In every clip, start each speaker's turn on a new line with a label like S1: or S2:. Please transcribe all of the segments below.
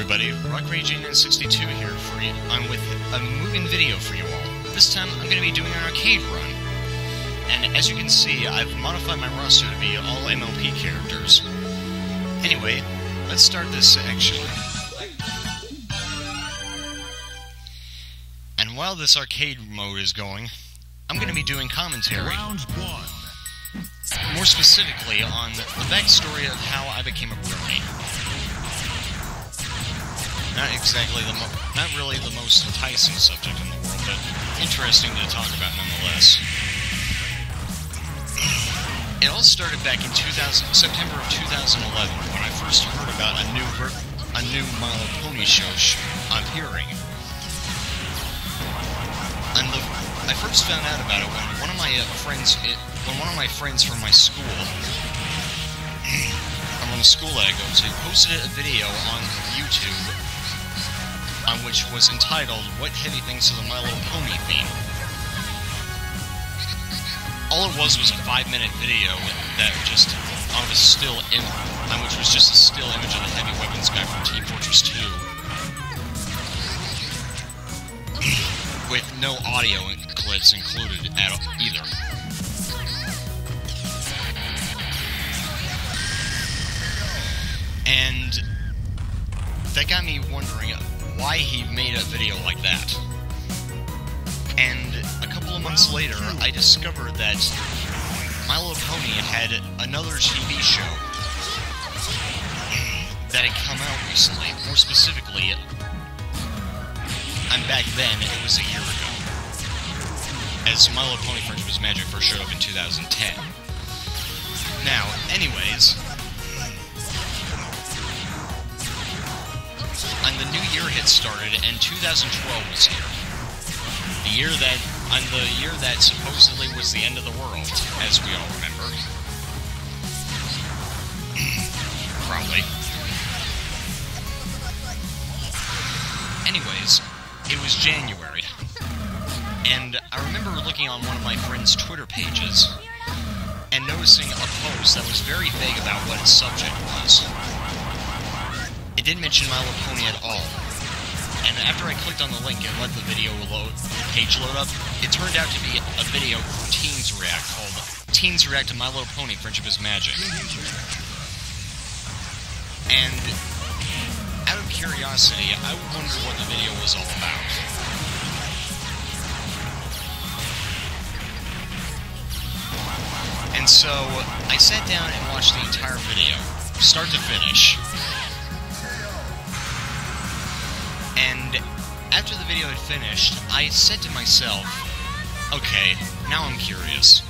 S1: everybody, M.U.G.E.N 62 here for you. I'm with a MUGEN video for you all. This time I'm going to be doing an arcade run. And as you can see, I've modified my roster to be all MLP characters. Anyway, let's start this section. And while this arcade mode is going, I'm going to be doing commentary.
S2: Round one.
S1: More specifically on the backstory of how I became a Brony. Not exactly not really the most enticing subject in the world, but interesting to talk about nonetheless. It all started back in September of 2011 when I first heard about a new My Little Pony show appearing. And I first found out about it when one of my friends from my school, from the school that I go to, posted a video on YouTube on which was entitled, "What Heavy Thinks of the My Little Pony Theme?" All it was a 5-minute video that just on a still image, which was just a still image of the heavy weapons guy from Team Fortress 2, with no audio clips included at either. And that got me wondering why he made a video like that. And a couple of months later, I discovered that My Little Pony had another TV show that had come out recently. More specifically, and back then, it was a year ago, as My Little Pony Friendship is Magic first showed up in 2010. Now, anyways, and the new year had started, and 2012 was here. The year that supposedly was the end of the world, as we all remember. Probably. Anyways, it was January, and I remember looking on one of my friend's Twitter pages and noticing a post that was very vague about what its subject was. It didn't mention My Little Pony at all. And after I clicked on the link and let the page load up, it turned out to be a video from Teens React called Teens React to My Little Pony Friendship is Magic. And out of curiosity, I wondered what the video was all about. And so, I sat down and watched the entire video, start to finish. And after the video had finished, I said to myself, okay, now I'm curious.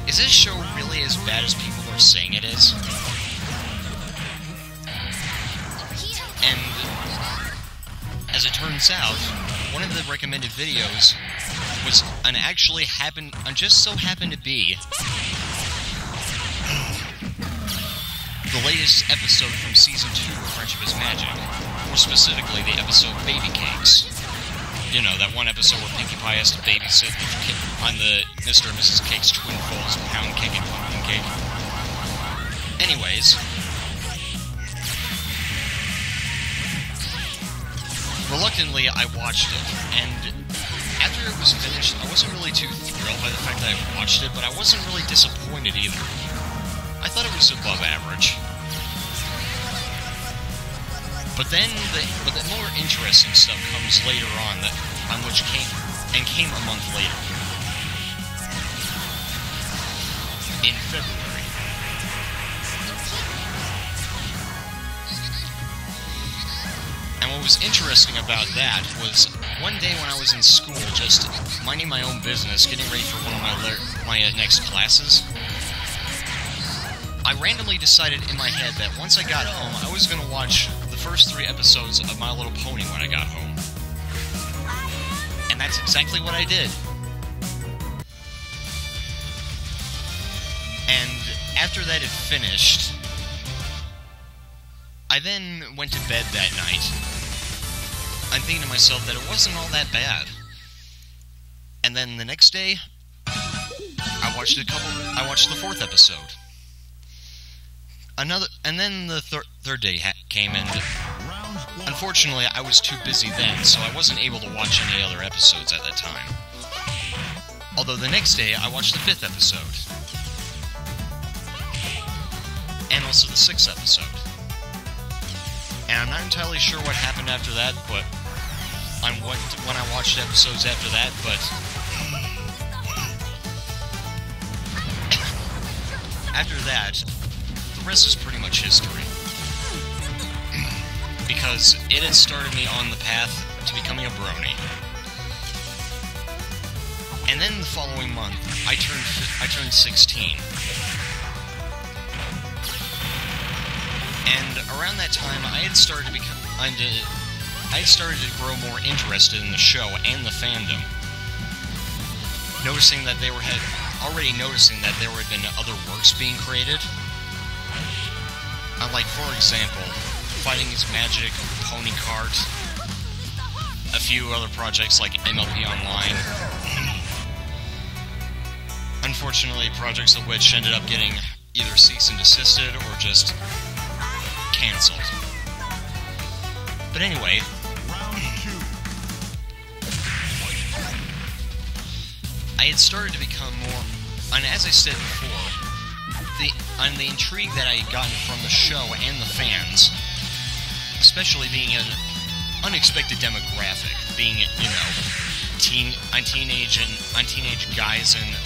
S1: Is this show really as bad as people are saying it is? And as it turns out, one of the recommended videos was just so happened to be the latest episode from Season 2 of Friendship is Magic. More specifically, the episode Baby Cakes. You know, that one episode where Pinkie Pie has to babysit on the Mr. and Mrs. Cake's twin foals, Pound Cake and Pumpkin Cake. Anyways, reluctantly, I watched it, and after it was finished, I wasn't really too thrilled by the fact that I watched it, but I wasn't really disappointed either. I thought it was above average. But then the more interesting stuff comes later on, which came a month later. In February. And what was interesting about that was one day when I was in school, just minding my own business, getting ready for one of my next classes, I randomly decided in my head that once I got home, I was going to watch the first 3 episodes of My Little Pony when I got home. And that's exactly what I did. And after that had finished, I then went to bed that night. I'm thinking to myself that it wasn't all that bad. And then the next day, I watched the 4th episode. And then the third day came, and Unfortunately, I was too busy then, so I wasn't able to watch any other episodes at that time. Although the next day, I watched the 5th episode. And also the 6th episode. And I'm not entirely sure what happened after that, but when I watched episodes after that, but after that, the rest is pretty much history. Because it had started me on the path to becoming a Brony. And then the following month, I turned 16. And around that time, I had started to grow more interested in the show and the fandom. Already noticing that there had been other works being created. Like, for example, Fighting's Magic, Pony Cart, a few other projects like MLP Online. Unfortunately, projects of which ended up getting either cease and desisted or just cancelled. But anyway, I had started to become more, and as I said before, the intrigue that I had gotten from the show and the fans, especially being an unexpected demographic, being, teenage guys and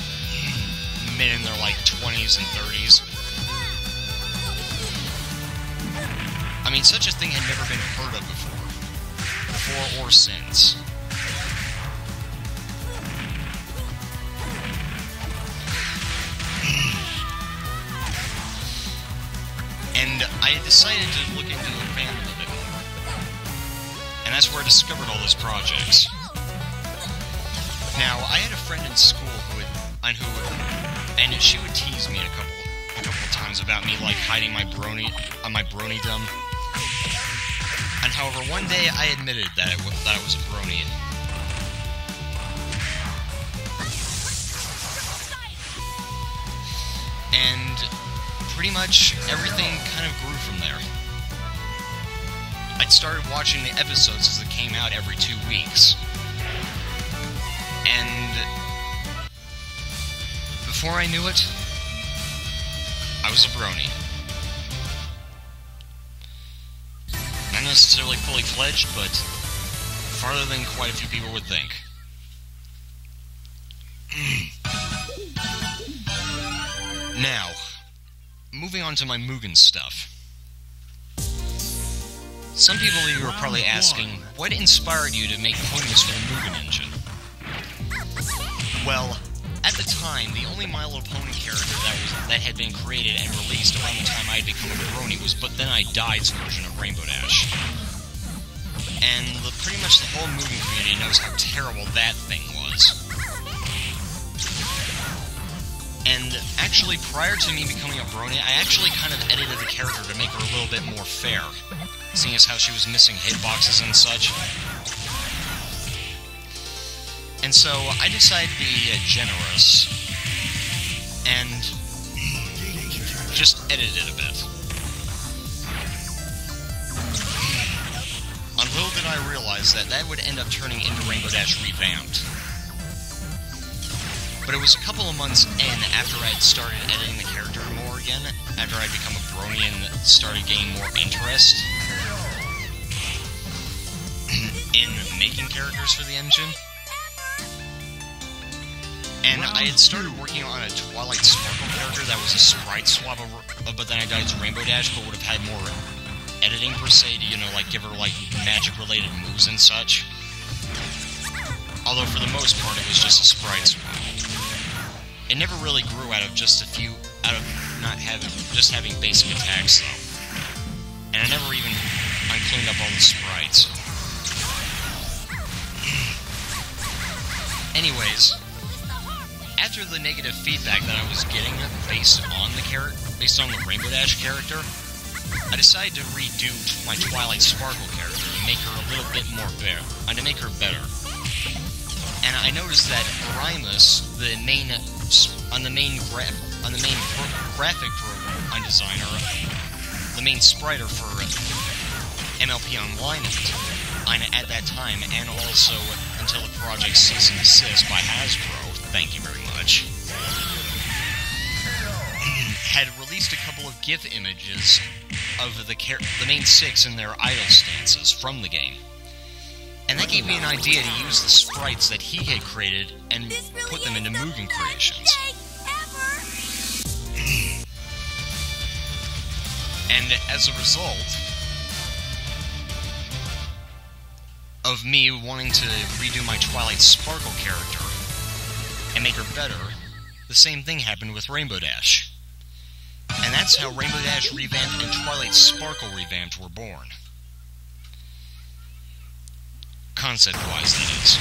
S1: men in their, 20s and 30s. I mean, such a thing had never been heard of before or since. And I decided to look into the fandom a bit more. And that's where I discovered all those projects. Now, I had a friend in school and she would tease me a couple of times about me, hiding my Bronydom. And however, one day I admitted that I was a Brony. And pretty much everything kind of grew from there. I'd started watching the episodes as they came out every 2 weeks. And before I knew it, I was a Brony. Not necessarily fully fledged, but farther than quite a few people would think. Now, moving on to my MUGEN stuff. Some people of you are probably asking, what inspired you to make ponies for the MUGEN engine? Well, at the time, the only My Little Pony character that had been created and released around the time I had become a Brony was But Then I Died's version of Rainbow Dash. And pretty much the whole MUGEN community knows how terrible that thing was. And actually, prior to me becoming a Brony, I actually kind of edited the character to make her a little bit more fair, seeing as how she was missing hitboxes and such. And so, I decided to be generous, and just edit it a bit. And little did I realize that would end up turning into Rainbow Dash Revamped. But it was a couple of months in after I had started editing the character more again, after I'd become a Brony and started gaining more interest in making characters for the engine. And I had started working on a Twilight Sparkle character that was a sprite swap of But Then I Died's Rainbow Dash, but would have had more editing per se to, give her, magic-related moves and such. Although, for the most part, it was just a sprite swap. It never really grew out of having basic attacks, though. And I never even cleaned up all the sprites. Anyways, after the negative feedback that I was getting based on the Rainbow Dash character, I decided to redo my Twilight Sparkle character to make her a little bit more fair, and to make her better. And I noticed that Arimus, the main graphic designer, the main spriter for MLP Online at that time, and also until the project cease and desist by Hasbro, thank you very much, had released a couple of GIF images of the main six in their idle stances from the game. And that gave me an idea to use the sprites that he had created and put them into MUGEN creations. And as a result of me wanting to redo my Twilight Sparkle character and make her better, the same thing happened with Rainbow Dash. And that's how Rainbow Dash Revamped and Twilight Sparkle Revamped were born. Concept-wise, that is.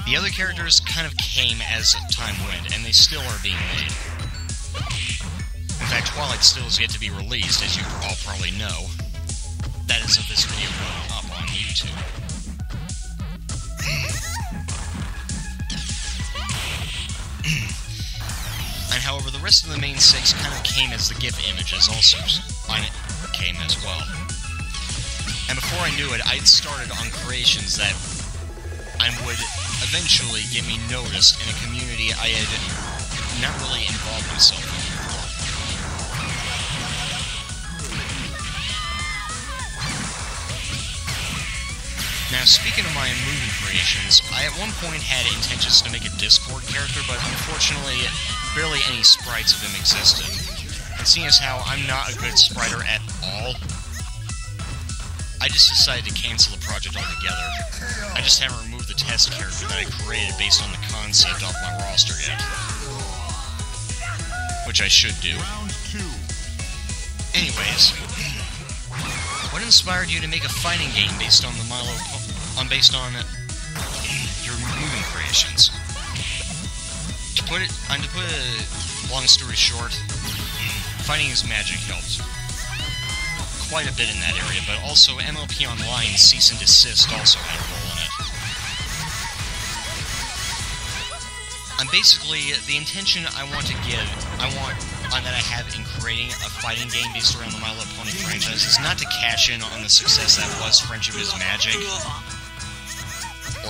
S1: The other characters kind of came as time went, and they still are being made. In fact, Twilight still is yet to be released, as you all probably know. That is of this video going up on YouTube. And however, the rest of the main six kind of came as the GIF images also came as well. And before I knew it, I'd started on creations that would eventually get me noticed in a community I had not really involved myself in. Now, speaking of my MUGEN creations, I at one point had intentions to make a Discord character, but unfortunately, barely any sprites of him existed. And seeing as how I'm not a good spriter at all, I just decided to cancel the project altogether. I just haven't removed the test character that I created based on the concept off my roster yet. Which I should do. Anyways, what inspired you to make a fighting game based on your MUGEN creations? To put a long story short, fighting is magic helps quite a bit in that area, but also MLP Online Cease and Desist also had a role in it. And basically, the intention that I have in creating a fighting game based around the My Little Pony franchise is not to cash in on the success that was Friendship is Magic,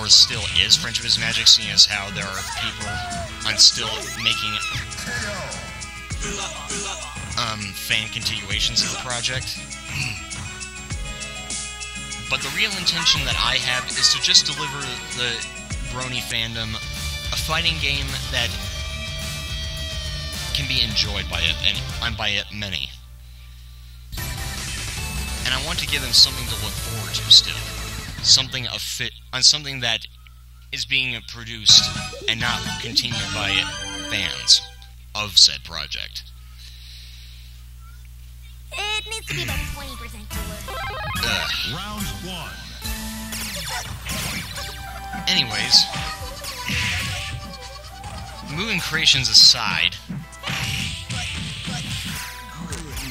S1: or still is Friendship is Magic, seeing as how there are people still making fan continuations of the project. But the real intention that I have is to just deliver the Brony fandom a fighting game that can be enjoyed by many. And I want to give them something to look forward to still. Something that is being produced and not continued by fans of said project.
S2: It needs to be about 20% cooler.
S3: Round one.
S1: Anyways, MUGEN creations aside,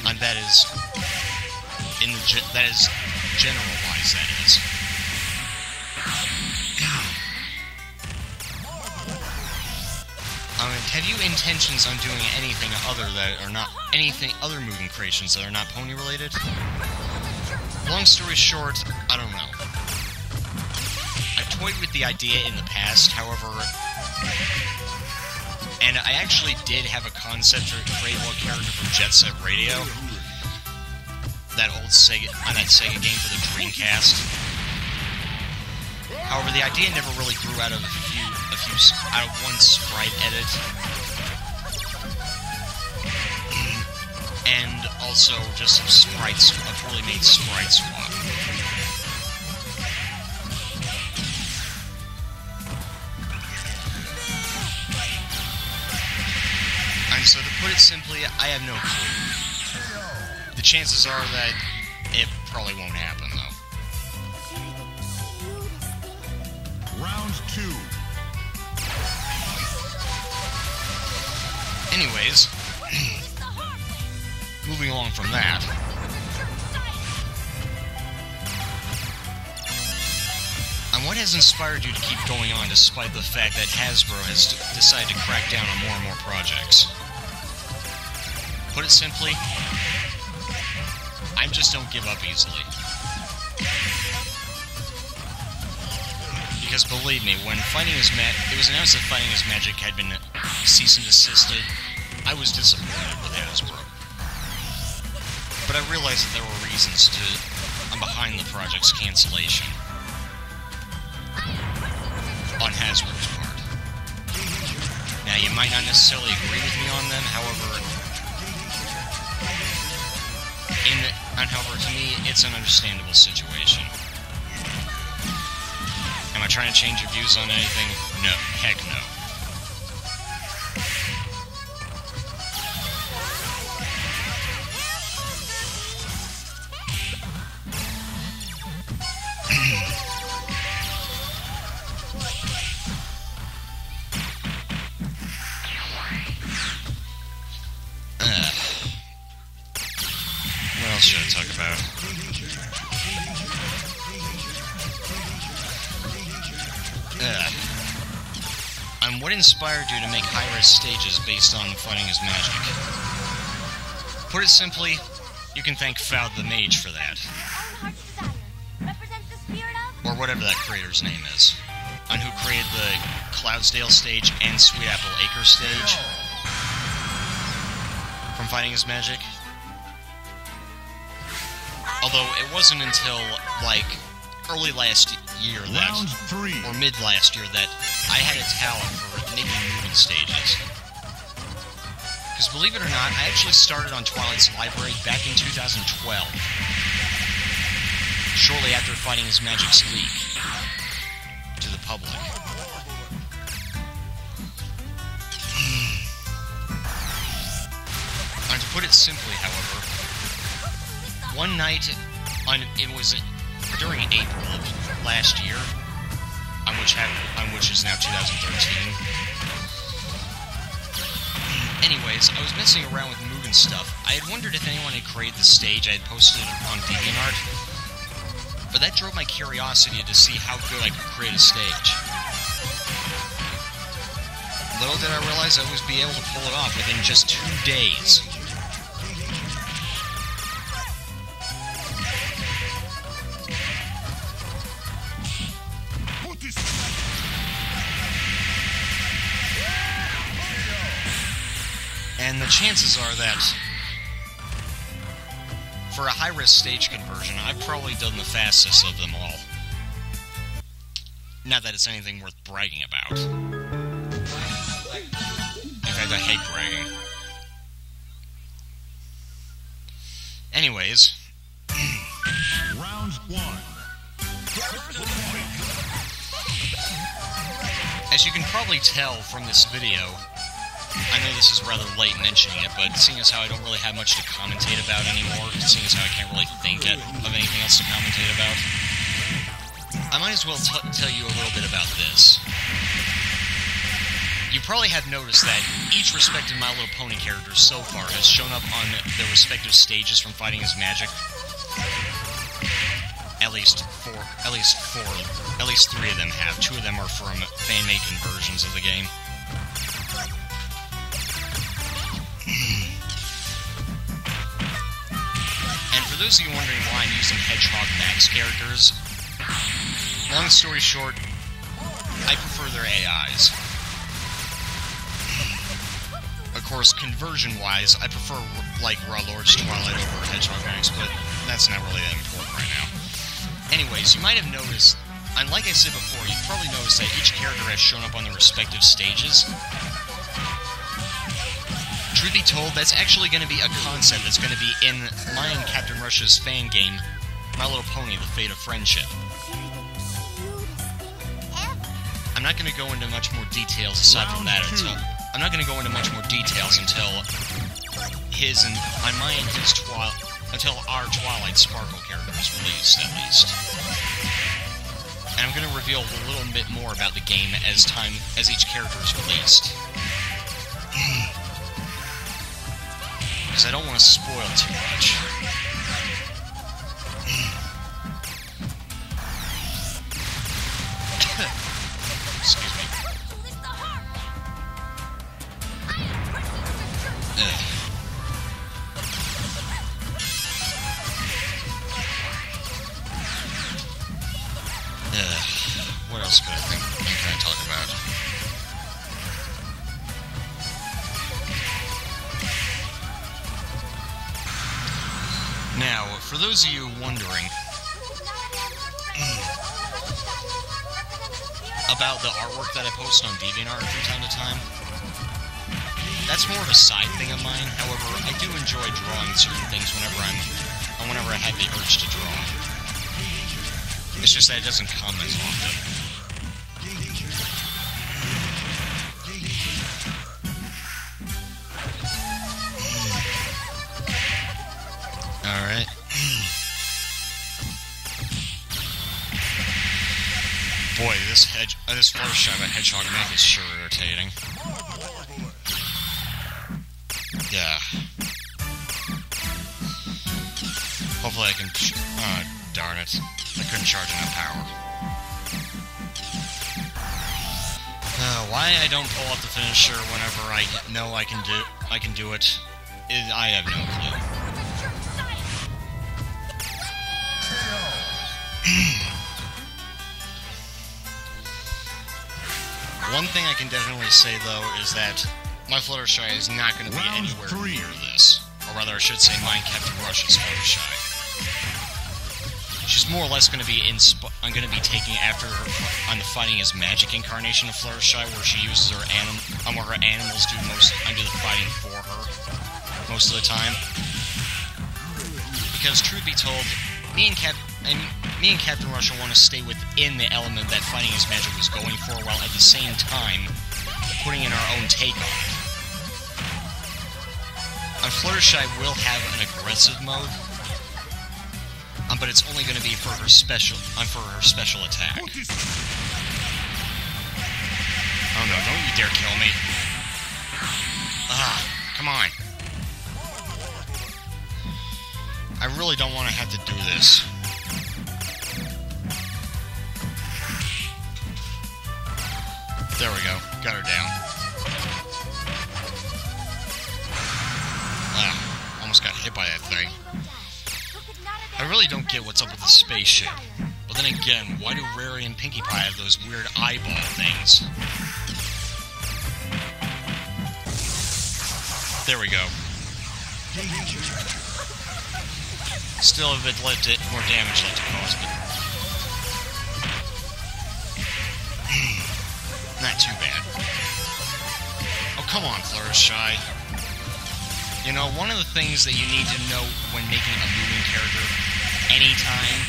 S1: and that is general-wise, that is. Have you intentions on doing anything other MUGEN creations that are not pony related? Long story short, I don't know. I've toyed with the idea in the past, however, and I actually did have a concept to create a character from Jet Set Radio, that old Sega game for the Dreamcast. However, the idea never really grew out of one sprite edit, and also just some sprites, a poorly made sprite swap. And so to put it simply, I have no clue. The chances are that it probably won't happen, though.
S3: Round two.
S1: Anyways, moving along from that, and what has inspired you to keep going on despite the fact that Hasbro has decided to crack down on more and more projects? Put it simply, I I just don't give up easily. Because believe me, when it was announced that Fighting Is Magic had been cease and desisted, I was disappointed with Hasbro. But I realized that there were reasons I'm behind the project's cancellation. On Hasbro's part. Now, you might not necessarily agree with me on them, however, to me, it's an understandable situation. Am I trying to change your views on anything? No. Heck no. What else should I talk about? What inspired you to make high-res stages based on Fighting Is Magic? Put it simply, you can thank Foud the Mage for that. Or whatever that creator's name is. On who created the Cloudsdale stage and Sweet Apple Acre stage from Fighting Is Magic. Although it wasn't until, like, early last year or mid last year that I had a talent for making MUGEN stages. Because believe it or not, I actually started on Twilight's Library back in 2012. Shortly after Fighting Is Magic's leak to the public. And to put it simply, however, one night, it was during April of last year, which is now 2013. Anyways, I was messing around with MUGEN stuff. I had wondered if anyone had created the stage I had posted on DeviantArt, but that drove my curiosity to see how good I could create a stage. Little did I realize I would be able to pull it off within just 2 days. And the chances are that, for a high-res stage conversion, I've probably done the fastest of them all. Not that it's anything worth bragging about. In fact, I hate bragging. Anyways.
S3: Round 1.
S1: As you can probably tell from this video, I know this is rather late mentioning it, but seeing as how I don't really have much to commentate about anymore, seeing as how I can't really think of anything else to commentate about, I might as well tell you a little bit about this. You probably have noticed that each respective My Little Pony character so far has shown up on their respective stages from Fighting Is Magic. At least 3 of them have. 2 of them are from fan-made conversions of the game. And for those of you wondering why I'm using Hedgehog Max characters, long story short, I prefer their AIs. Of course, conversion-wise, I prefer, like, Raw Lord's Twilight over Hedgehog Max, but that's not really that important right now. Anyways, you might have noticed, and like I said before, you've probably noticed that each character has shown up on their respective stages. Truth be told, that's actually going to be a concept that's going to be in mine and Captain Russia's fan game, My Little Pony, The Fate of Friendship. I'm not going to go into much more details aside from that until until our Twilight Sparkle character is released, at least. And I'm going to reveal a little bit more about the game as each character is released. Because I don't want to spoil too much. Excuse me. What else could I think? What can I talk about? Now, for those of you wondering about the artwork that I post on DeviantArt from time to time, that's more of a side thing of mine. However, I do enjoy drawing certain things whenever I have the urge to draw. It's just that it doesn't come as often. Alright. Boy, this Fluttershy by Hedgehog mech is sure irritating. Yeah. Hopefully I can... oh, darn it. I couldn't charge enough power. Why I don't pull up the finisher whenever I know I can do it, I have no clue. One thing I can definitely say, though, is that my Fluttershy is not going to be anywhere near this. Or rather, I should say, mine Captain Rush's Fluttershy. She's more or less going to be I'm going to be taking after her on the Fighting Is Magic incarnation of Fluttershy, where she uses her where her animals do the fighting for her most of the time. Because truth be told, me and Captain Russia want to stay within the element that Fighting Is Magic was going for, while at the same time putting in our own take on it. Fluttershy will have an aggressive mode, but it's only going to be for her special attack. Oh no! Don't you dare kill me! Come on! I really don't want to have to do this. There we go. Got her down. Almost got hit by that thing. I really don't get what's up with the spaceship. But then again, why do Rary and Pinkie Pie have those weird eyeball things? There we go. Still a bit more damage left to cause, but... not too bad. Oh, come on, Fluttershy. You know, one of the things that you need to know when making a MUGEN character, anytime,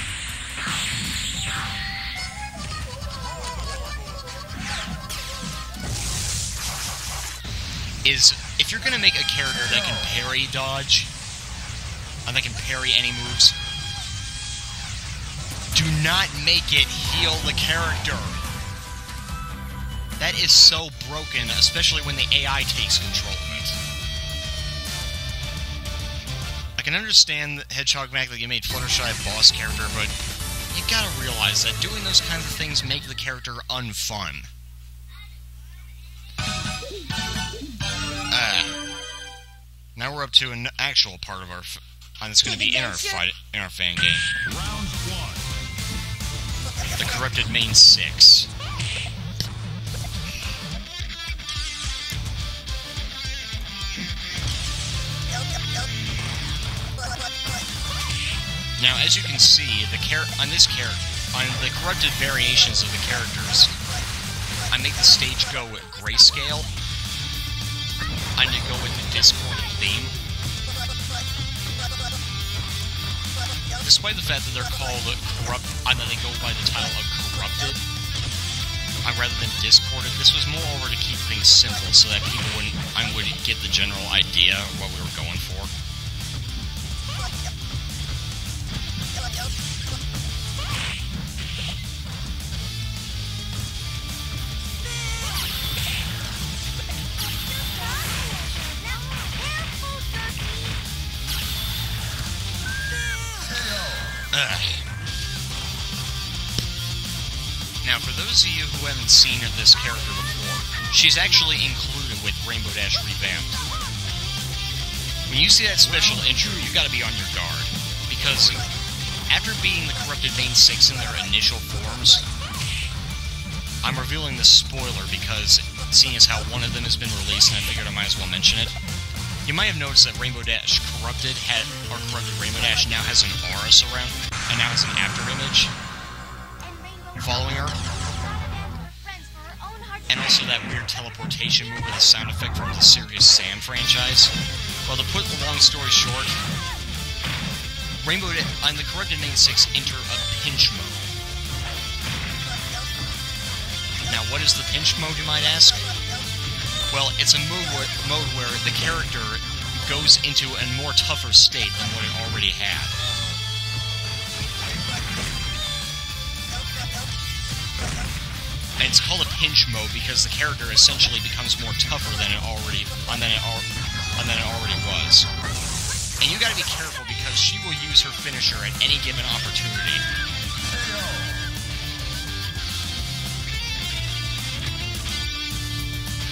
S1: is if you're going to make a character that can parry dodge, and that can parry any moves, do not make it heal the character. That is so broken, especially when the AI takes control of it. I can understand the Hedgehog Mac that you made Fluttershy a boss character, but you gotta realize that doing those kind of things make the character unfun. Now we're up to an actual part of our... and it's going to be in our fan game.
S3: Round 1.
S1: The Corrupted Main 6. Now, as you can see, the corrupted variations of the characters, I make the stage go with grayscale. I need to go with the discordant theme. Despite the fact that they're called corrupt, and that they go by the title of corrupted, rather than discordant, this was more over to keep things simple, so that people would get the general idea of what we were going for. Now, for those of you who haven't seen this character before, she's actually included with Rainbow Dash Revamped. When you see that special intro, you gotta be on your guard, because after beating the Corrupted Main 6 in their initial forms, I'm revealing this spoiler because, seeing as how one of them has been released, and I figured I might as well mention it. You might have noticed that Rainbow Dash Corrupted Rainbow Dash now has an aura surround, and now has an after image following her. And also that weird teleportation move with a sound effect from the Serious Sam franchise. Well, to put the long story short, on the Corrupted Main 6 enter a pinch mode. Now, what is the pinch mode, you might ask? Well, it's a mode where the character goes into a more tougher state than what it already had. And it's called a pinch mode because the character essentially becomes more tougher than it already was. And you gotta be careful because she will use her finisher at any given opportunity.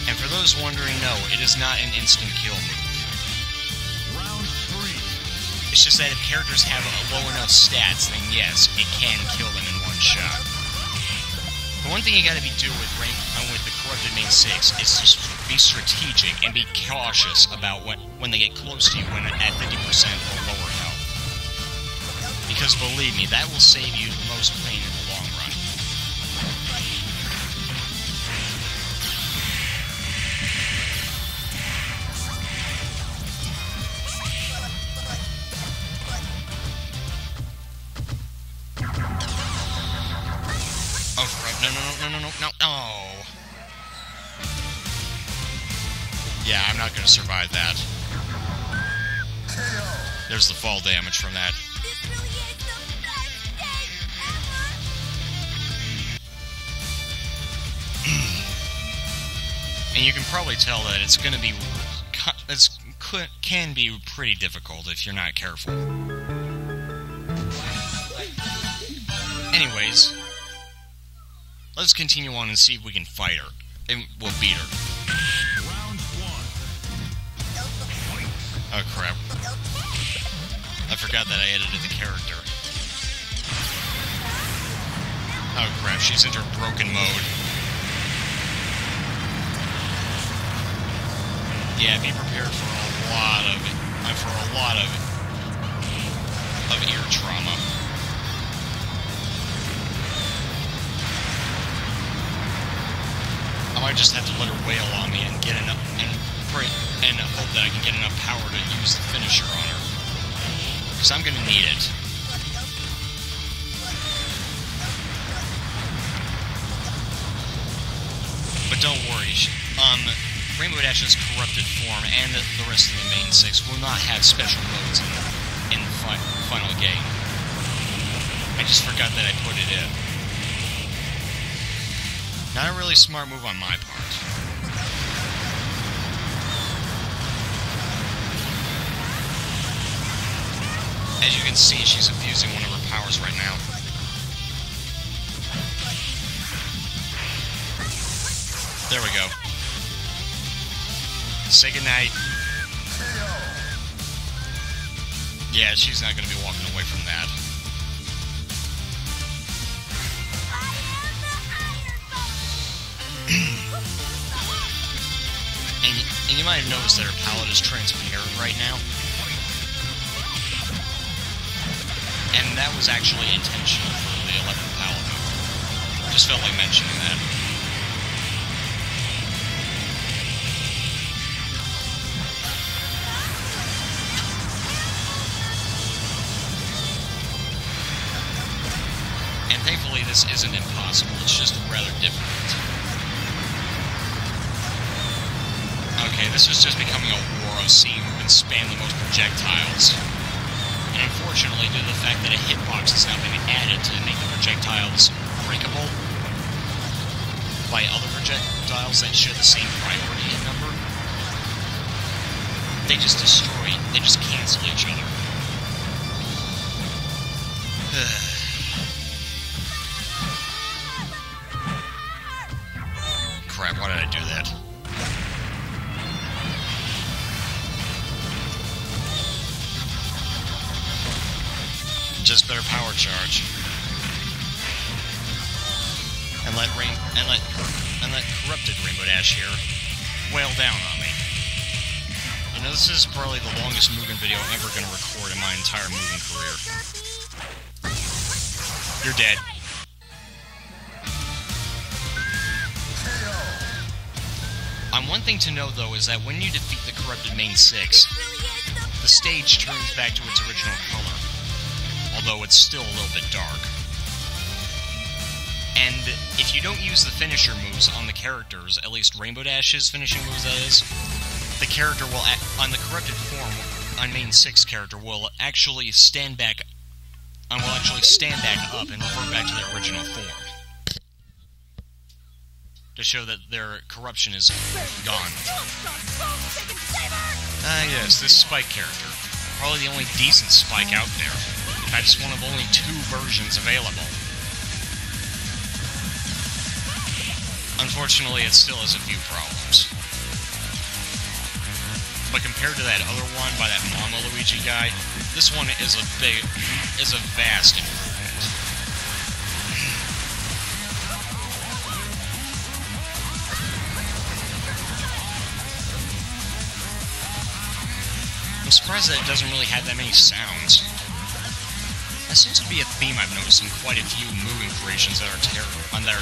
S1: And for those wondering, no, it is not an instant kill move.
S3: Round 3.
S1: It's just that if characters have low enough stats, then yes, it can kill them in one shot. The one thing you gotta be doing with the Corrupted Main 6 is just be strategic and be cautious about when they get close to you when at 50% or lower health. Because believe me, that will save you the most pain in the long run. Oh, no. Oh. Yeah, I'm not gonna survive that. There's the fall damage from that.
S2: This really is the best day ever!
S1: And you can probably tell that it's gonna be... can be pretty difficult if you're not careful. Anyways, let's continue on and see if we can fight her. And we'll beat her.
S3: Round 1.
S1: Oh crap. I forgot that I edited the character. Oh crap, she's into broken mode. Yeah, be prepared for a lot of ear trauma. I might just have to let her wail on me and get enough and hope that I can get enough power to use the finisher on her. Because I'm gonna need it. But don't worry, Rainbow Dash's corrupted form and the rest of the main 6 will not have special modes in the final game. I just forgot that I put it in. Not a really smart move on my part. As you can see, she's abusing one of her powers right now. There we go. Say goodnight. Yeah, she's not going to be walking away from that. And you might have noticed that her palette is transparent right now. And that was actually intentional for the electric palette move. Just felt like mentioning that. And thankfully this isn't impossible, it's just rather difficult. Okay, this is just becoming a war of seeing who can spam the most projectiles. And unfortunately, due to the fact that a hitbox has now been added to make the projectiles breakable by other projectiles that share the same priority and number, they just cancel each other. Crap, why did I do that? Just better power charge. And and let corrupted Rainbow Dash here wail down on me. You know, this is probably the longest MUGEN video I'm ever going to record in my entire MUGEN career. You're dead. One thing to know, though, is that when you defeat the corrupted main 6, the stage turns back to its original color, although it's still a little bit dark. And if you don't use the finisher moves on the characters, at least Rainbow Dash's finishing moves, that is, the character will, on the corrupted form, on main 6 character, will actually stand back up and revert back to their original form, to show that their corruption is gone. Yes, this Spike character. Probably the only decent Spike out there. In fact, it's one of only 2 versions available. Unfortunately, it still has a few problems. But compared to that other one by that Mama Luigi guy, this one is a vast improvement. I'm surprised that it doesn't really have that many sounds. That seems to be a theme I've noticed in quite a few MUGEN creations that are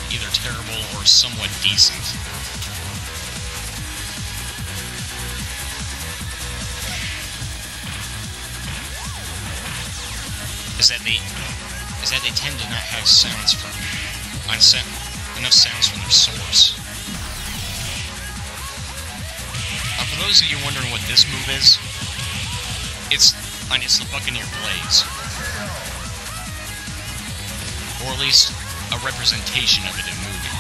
S1: either terrible or somewhat decent. Is that they tend to not have enough sounds from their source. For those of you wondering what this move is, it's the Buccaneer Blaze. Or at least a representation of it in MUGEN.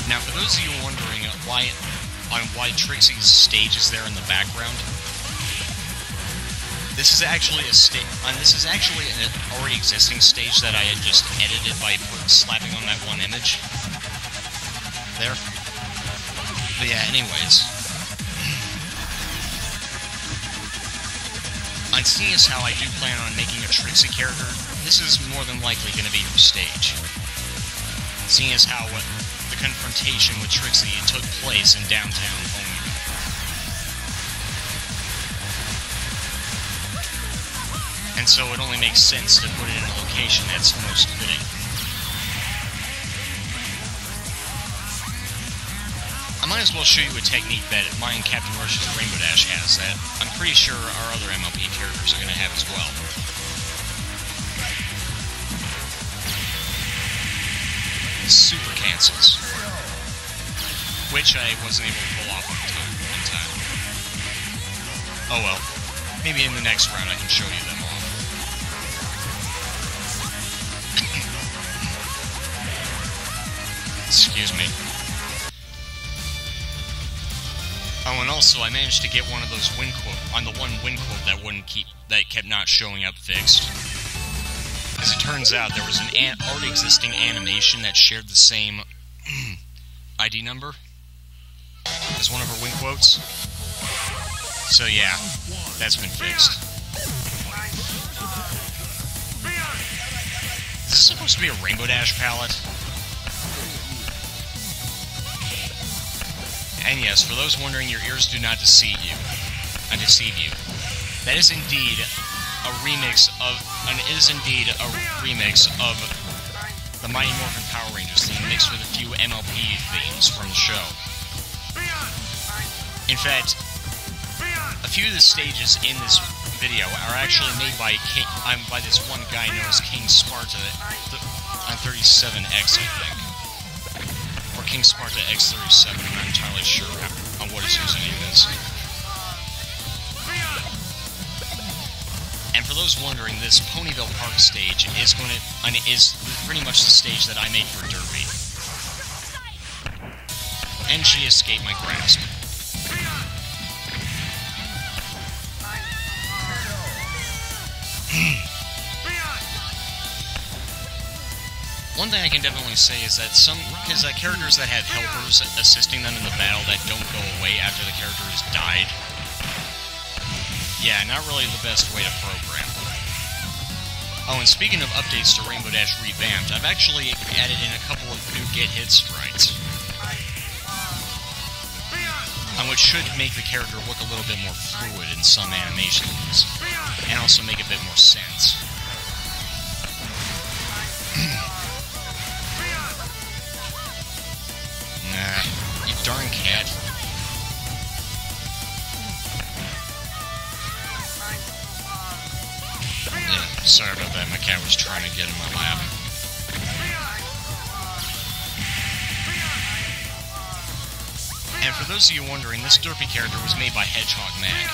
S1: Now, for those of you wondering why Trixie's stage is there in the background, this is actually an already existing stage that I had just edited by slapping on that one image. There. But yeah, anyways. On seeing as how I do plan on making a Trixie character, this is more than likely going to be her stage. Seeing as how the confrontation with Trixie took place in downtown Home. And so it only makes sense to put it in a location that's most fitting. I might as well show you a technique that mine Captain Rush's Rainbow Dash has that I'm pretty sure our other MLP characters are going to have as well. Super cancels. Which I wasn't able to pull off in time. Oh well. Maybe in the next round I can show you them off. Excuse me. Oh, and also I managed to get one of those win quote on the one win quote that kept not showing up fixed. As it turns out, there was an already existing animation that shared the same ID number as one of her win quotes. So yeah, that's been fixed. Is this supposed to be a Rainbow Dash palette? And yes, for those wondering, your ears do not deceive you. That is indeed a remix of the Mighty Morphin Power Rangers theme mixed with a few MLP themes from the show. In fact, a few of the stages in this video are actually made by this one guy known as King Sparta on 37X, I think. Or King Sparta X37, I'm not entirely sure on what his username is. And for those wondering, this Ponyville Park stage is pretty much the stage that I made for Derby. And she escaped my grasp. One thing I can definitely say is that characters that have helpers assisting them in the battle that don't go away after the character has died, Yeah, not really the best way to program. Oh, and speaking of updates to Rainbow Dash Revamped, I've actually added in a couple of new get hit sprites. Which should make the character look a little bit more fluid in some animations, and also make a bit more sense. Nah, you darn cat. Yeah, sorry about that, my cat was trying to get in my lap. And for those of you wondering, this derpy character was made by Hedgehog Mag.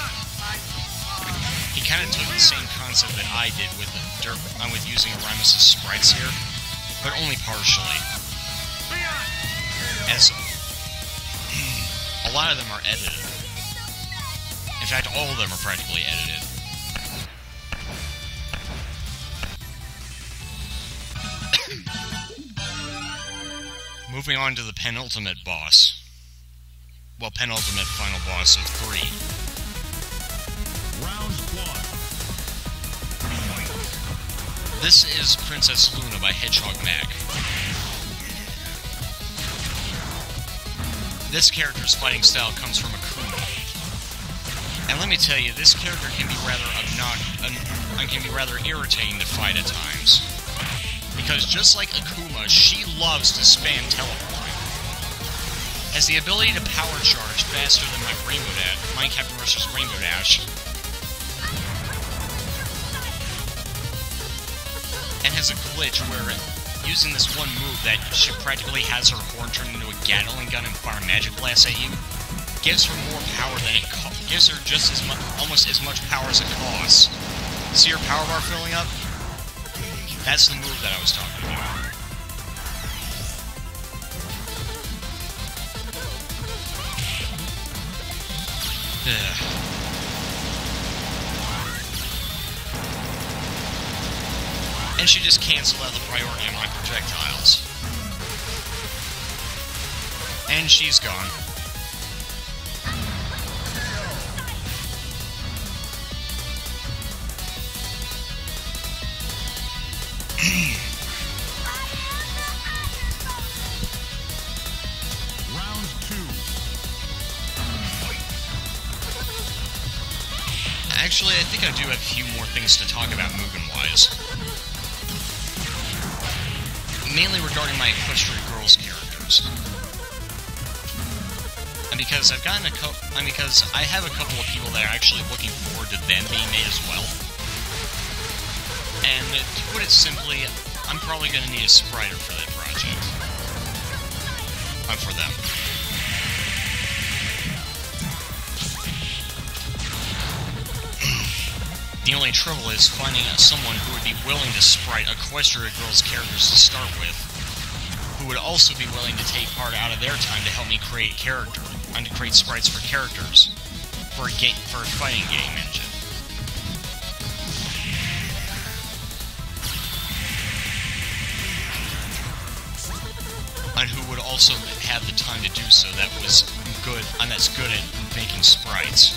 S1: He kind of took the same concept that I did with using Arimus's sprites here, but only partially. As a lot of them are edited. In fact, all of them are practically edited. Moving on to the penultimate boss. Well, penultimate final boss of 3.
S3: Round 1.
S1: This is Princess Luna by Hedgehog Mag. This character's fighting style comes from Akuma. And let me tell you, this character can be rather irritating to fight at times. Because just like Akuma, she loves to spam teleport. Has the ability to power charge faster than my Captain Rush's Rainbow Dash, and has a glitch where, using this one move that she practically has her horn turn into a Gatling gun and fire magic blasts at you, gives her more power than it gives her just as almost as much power as it costs. See her power bar filling up? That's the move that I was talking about. And she just canceled out the priority on my projectiles. And she's gone.
S3: Round 2.
S1: Actually, I think I do have a few more things to talk about MUGEN-wise. Mainly regarding my Equestrian Girls characters. And because I've gotten because I have a couple of people that are actually looking forward to them being made as well. And to put it simply, I'm probably going to need a spriter for that project. For them. The only trouble is finding someone who would be willing to sprite Equestrian Girls characters to start with, who would also be willing to take part out of their time to help me create create sprites for characters for a fighting game engine. And who would also have the time to do so that's good at making sprites.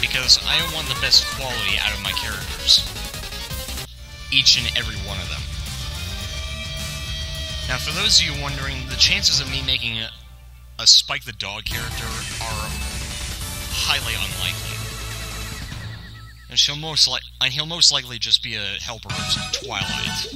S1: Because I want the best quality out of my characters. Each and every one of them. Now, for those of you wondering, the chances of me making a Spike the Dog character are highly unlikely. And he'll most likely just be a helper of Twilight.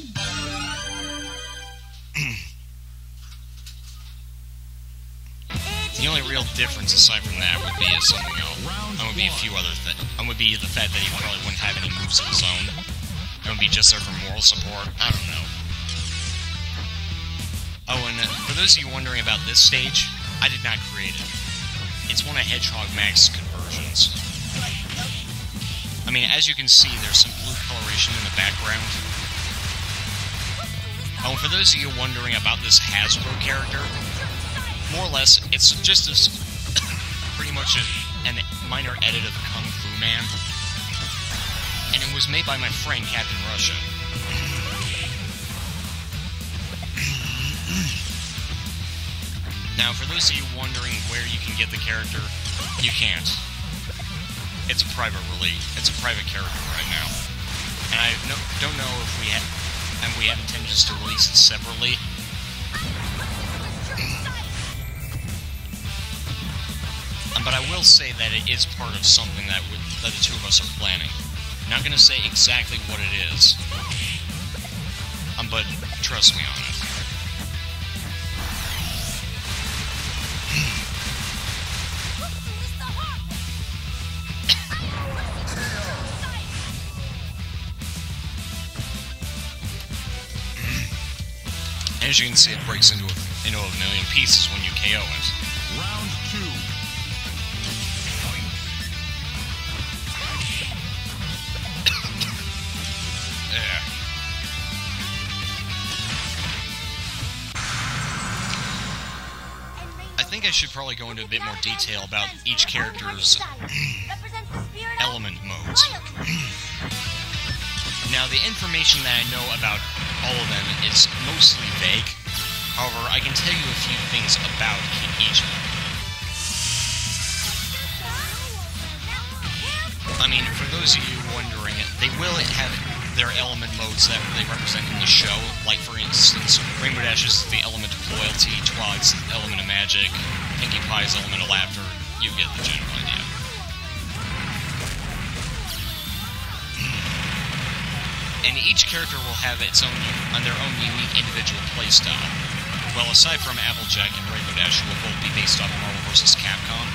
S1: The only real difference aside from that would be something else. And would be a few other things. And would be the fact that he probably wouldn't have any moves of his own. It would be just there for moral support. I don't know. Oh, and for those of you wondering about this stage, I did not create it. It's one of Hedgehog Mag's conversions. I mean, as you can see, there's some blue coloration in the background. Oh, and for those of you wondering about this Hasbro character, more or less, it's just pretty much a minor edit of Kung Fu Man. And it was made by my friend, Captain Russia. Now, for those of you wondering where you can get the character, you can't. It's a private release. It's a private character right now, and I don't know if we have intentions to release it separately. But I will say that it is part of something that the two of us are planning. I'm not going to say exactly what it is, but trust me on it. As you can see, it breaks into a million pieces when you KO it.
S3: Round 2.
S1: Yeah. I think I should probably go into a bit more detail about each character's element modes. Now, the information that I know about all of them is mostly vague. However, I can tell you a few things about each of them. I mean, for those of you wondering, they will have their element modes that they represent in the show. Like, for instance, Rainbow Dash is the element of loyalty, Twilight's the element of magic, Pinkie Pie's element of laughter. You get the general idea. And each character will have their own unique individual playstyle. Well, aside from Applejack and Rainbow Dash, who will both be based off Marvel vs. Capcom.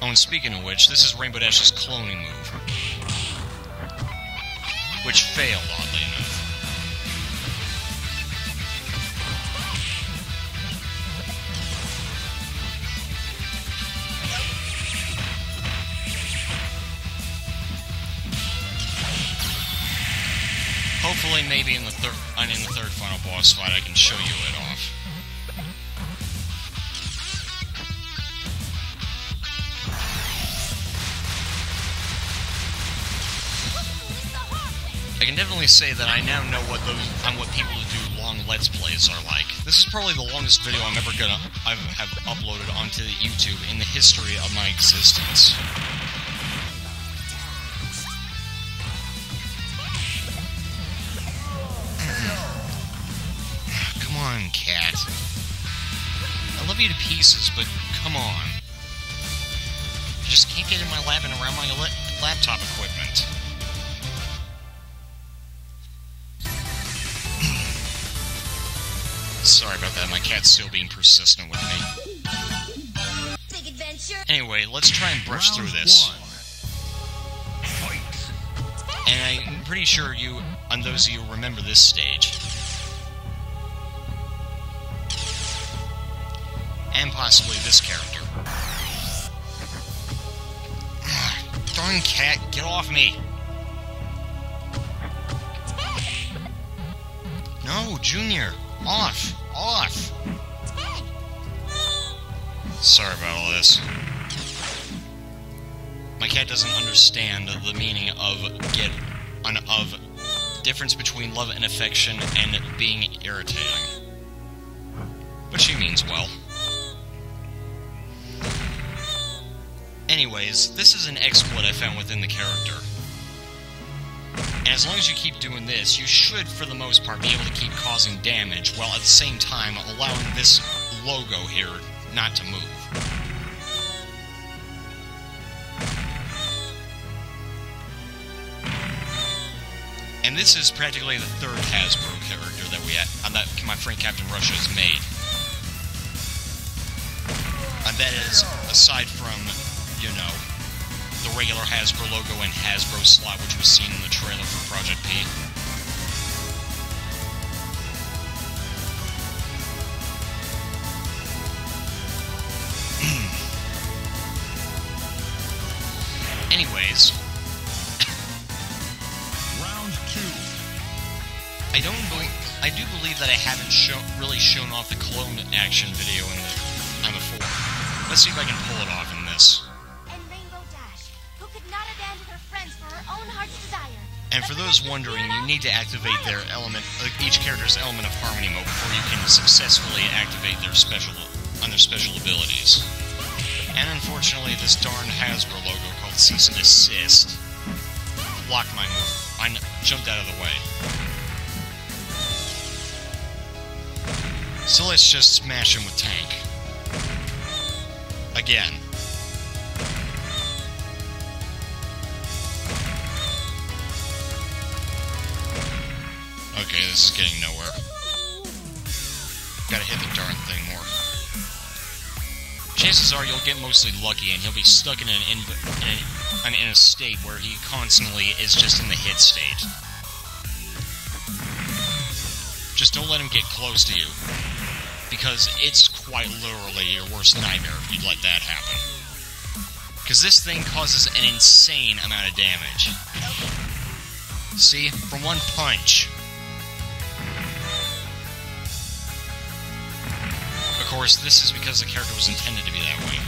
S1: Oh, and speaking of which, this is Rainbow Dash's cloning move, which failed, oddly enough. Hopefully, maybe in the third final boss fight, I can show you it off. I can definitely say that I now know what people who do long Let's Plays are like. This is probably the longest video I have uploaded onto YouTube in the history of my existence. Come on, cat. I love you to pieces, but come on. I just can't get in my lab and around my laptop equipment. Sorry about that, my cat's still being persistent with me.
S2: Big adventure.
S1: Anyway, let's try and brush through this. And I'm pretty sure those of you remember this stage. And possibly this character. Darn cat, get off me! No, Junior! Off! Off! Sorry about all this. My cat doesn't understand the meaning of difference between love and affection and being irritating. But she means well. Anyways, this is an exploit I found within the character. And as long as you keep doing this, you should, for the most part, be able to keep causing damage, while at the same time allowing this logo here not to move. And this is practically the third Hasbro character that that my friend Captain Russia has made. And that is, aside from, the regular Hasbro logo and Hasbro slot, which was seen in the trailer for Project P. Anyways,
S3: Round 2.
S1: I do believe that I haven't really shown off the clone action video on the 4. Let's see if I can pull it off in this.
S2: And Rainbow Dash, who could not abandon her friends for her own heart's desire,
S1: And for those wondering, you need to activate their element, each character's element of harmony mode before you can successfully activate their special abilities. And unfortunately, this darn Hasbro logo called Cease and Desist blocked my move. I jumped out of the way. So let's just smash him with Tank. Again. Okay, this is getting nowhere. Gotta hit the darn thing more. Chances are you'll get mostly lucky and he'll be stuck in a state where he constantly is just in the hit state. Just don't let him get close to you, because it's quite literally your worst nightmare if you'd let that happen. Because this thing causes an insane amount of damage. See? From one punch. Of course, this is because the character was intended to be that way.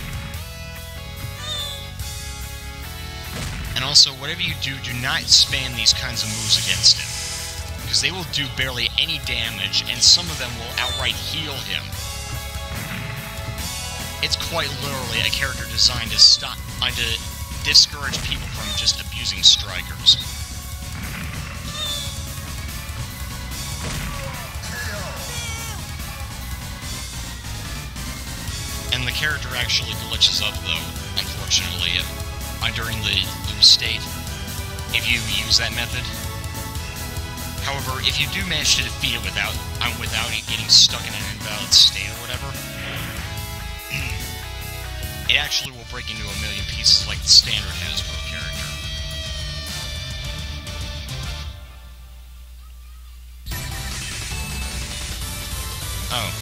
S1: And also, whatever you do, do not spam these kinds of moves against him. Because they will do barely any damage, and some of them will outright heal him. It's quite literally a character designed to discourage people from just abusing strikers. And the character actually glitches up, though, unfortunately, during the lose state, if you use that method. However, if you do manage to defeat it without it getting stuck in an invalid state or whatever, it actually will break into a million pieces like the standard Hasbro character. Oh.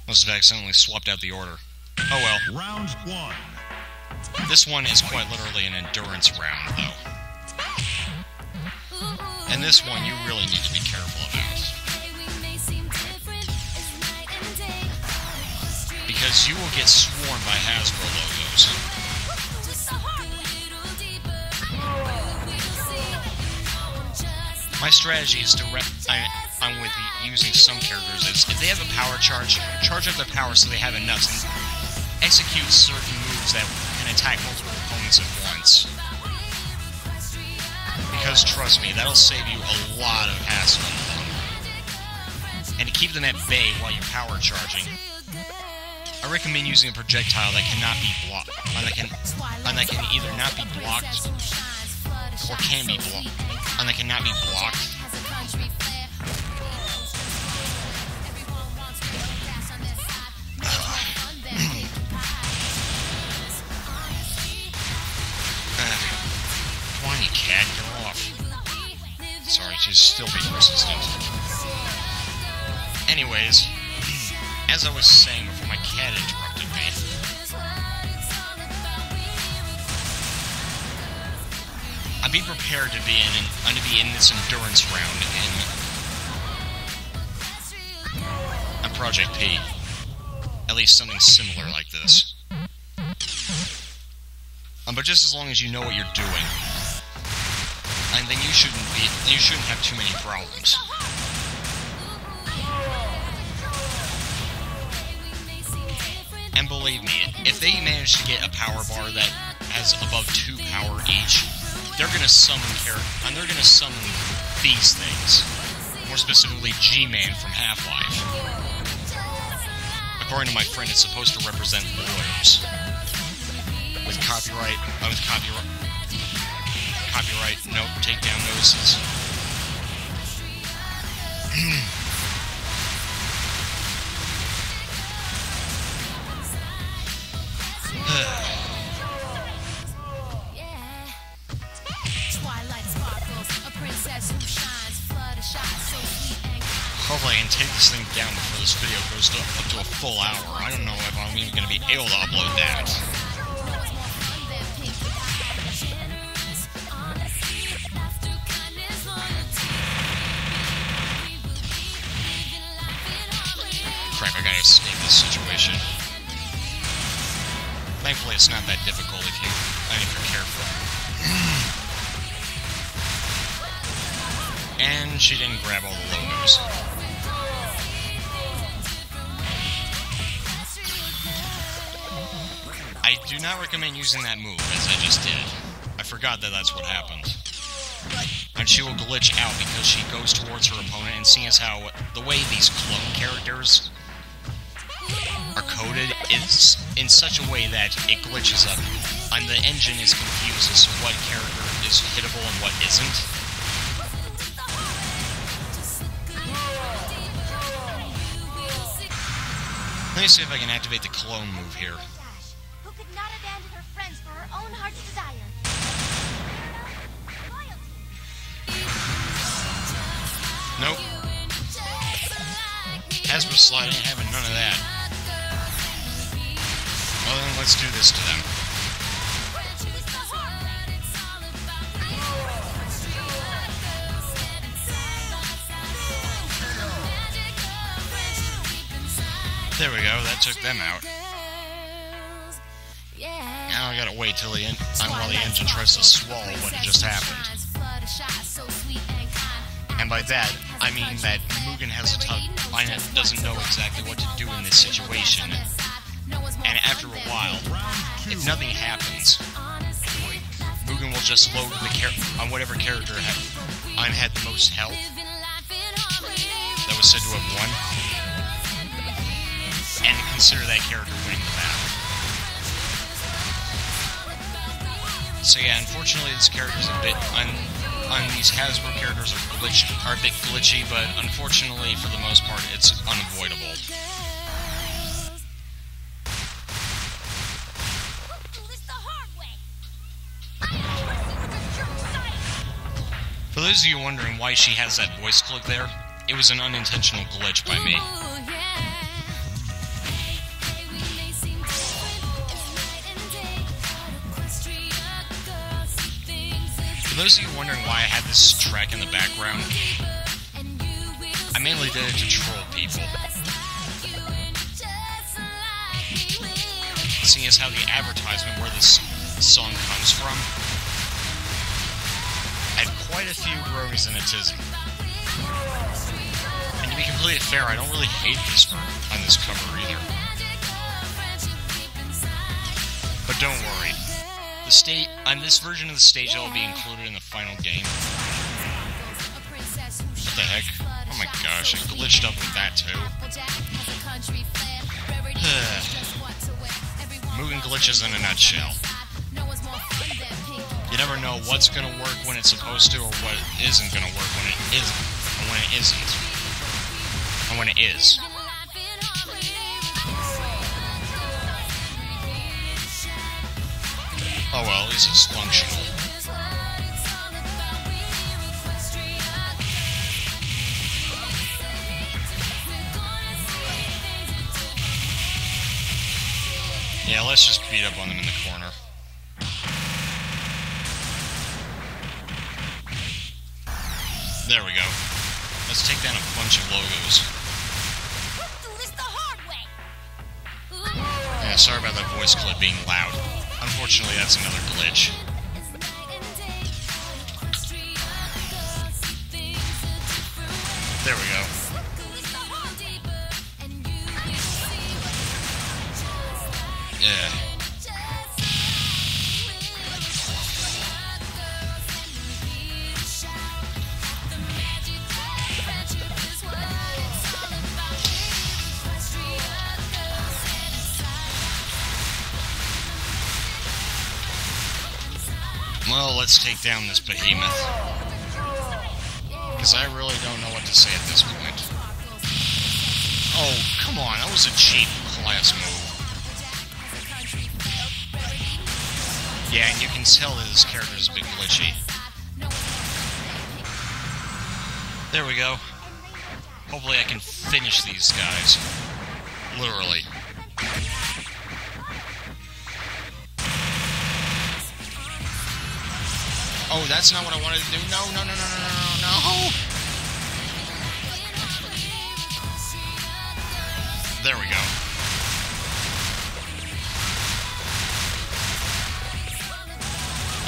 S1: Must have accidentally swapped out the order. Oh well.
S3: Round 1.
S1: This one is quite literally an endurance round, though. And this one you really need to be careful about. Because you will get swarmed by Hasbro logos. My strategy is I'm with using some characters is if they have a power charge up their power so they have enough and execute certain moves that can attack multiple opponents at once. Because, trust me, that'll save you a lot of hassle. And to keep them at bay while you're power charging, I recommend using a projectile that cannot be blocked, and that can either not be blocked, or can be blocked, and that cannot be blocked. Come on, you cat, get off. Sorry, she's still being persistent. Anyways, as I was saying before my cat interrupted me, I'd be prepared to be in this endurance round in Project P. At least something similar like this. But just as long as you know what you're doing, and then you shouldn't have too many problems. And believe me, if they manage to get a power bar that has above 2 power each, they're gonna summon these things. More specifically, G.E.N from Half-Life. According to my friend, it's supposed to represent lawyers. With copyright, nope, takedown notices. Hopefully I can take this thing down before this video goes up to a full hour. I don't know if I'm even going to be able to upload that. Crap, I gotta escape this situation. Thankfully it's not that difficult if you're careful. And she didn't grab all the logos. I do not recommend using that move, as I just did. I forgot that that's what happened. And she will glitch out because she goes towards her opponent, and seeing as how the way these clone characters are coded is in such a way that it glitches up, and the engine is confused as to what character is hittable and what isn't. Let me see if I can activate the clone move here.
S2: Who could not abandon her friends for her own heart's desire?
S1: Nope. Hasbro slide ain't having none of that. Well then, let's do this to them. There we go, that took them out. Now I gotta wait till while the engine tries to swallow what just happened. And by that, I mean that MUGEN has a tough, doesn't know exactly what to do in this situation. And after a while, if nothing happens, MUGEN will just load on whatever character had the most health that was said to have won, and consider that character winning the battle. So yeah, unfortunately this character is a bit on these Hasbro characters are a bit glitchy, but unfortunately for the most part it's unavoidable. For those of you wondering why she has that voice click there, it was an unintentional glitch by me. For those of you wondering why I had this track in the background, I mainly did it to troll people. Seeing as how the advertisement where this song comes from, I had quite a few Bronies in a tizzy. And to be completely fair, I don't really hate this on this cover either. But don't worry. On this version of the stage, it will be included in the final game. What the heck? Oh my gosh, I glitched up with that too. MUGEN glitches in a nutshell. You never know what's gonna work when it's supposed to, or what isn't gonna work when it isn't, or when it isn't, or when it is. Oh well, at least it's functional. Yeah, let's just beat up on them in the corner. There we go. Let's take down a bunch of logos. Yeah, sorry about that voice clip being loud. Unfortunately, that's another glitch. There we go. Yeah. Well, let's take down this behemoth. Because I really don't know what to say at this point. Oh, come on, that was a cheap class move. Yeah, and you can tell that this character is a bit glitchy. There we go. Hopefully I can finish these guys. Literally. Oh, that's not what I wanted to do. No, no, no, no, no, no, no. There we go.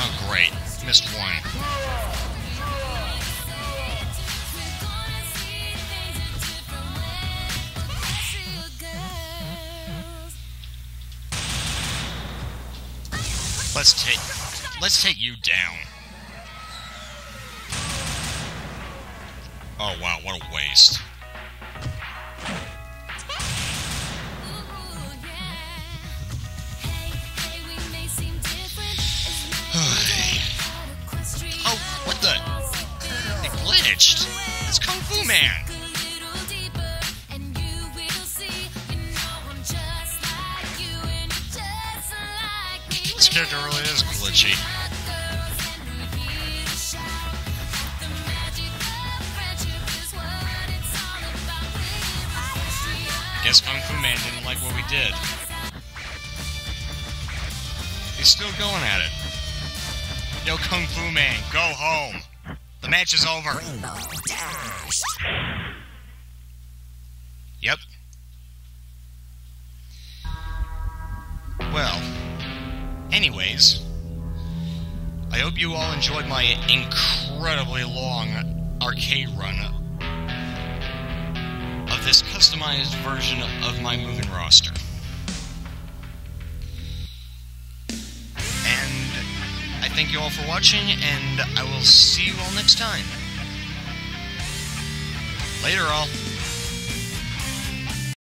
S1: Oh, great. missed one. Let's take you down. Oh wow, what a waste. Oh, what the? It glitched. It's Kung Fu Man. This character really is glitchy. Guess Kung Fu Man didn't like what we did. He's still going at it. Yo, Kung Fu Man, go home. The match is over. Yep. Well, anyways, I hope you all enjoyed my incredibly long arcade run of this customized version of my MUGEN roster. And I thank you all for watching, and I will see you all next time. Later, all.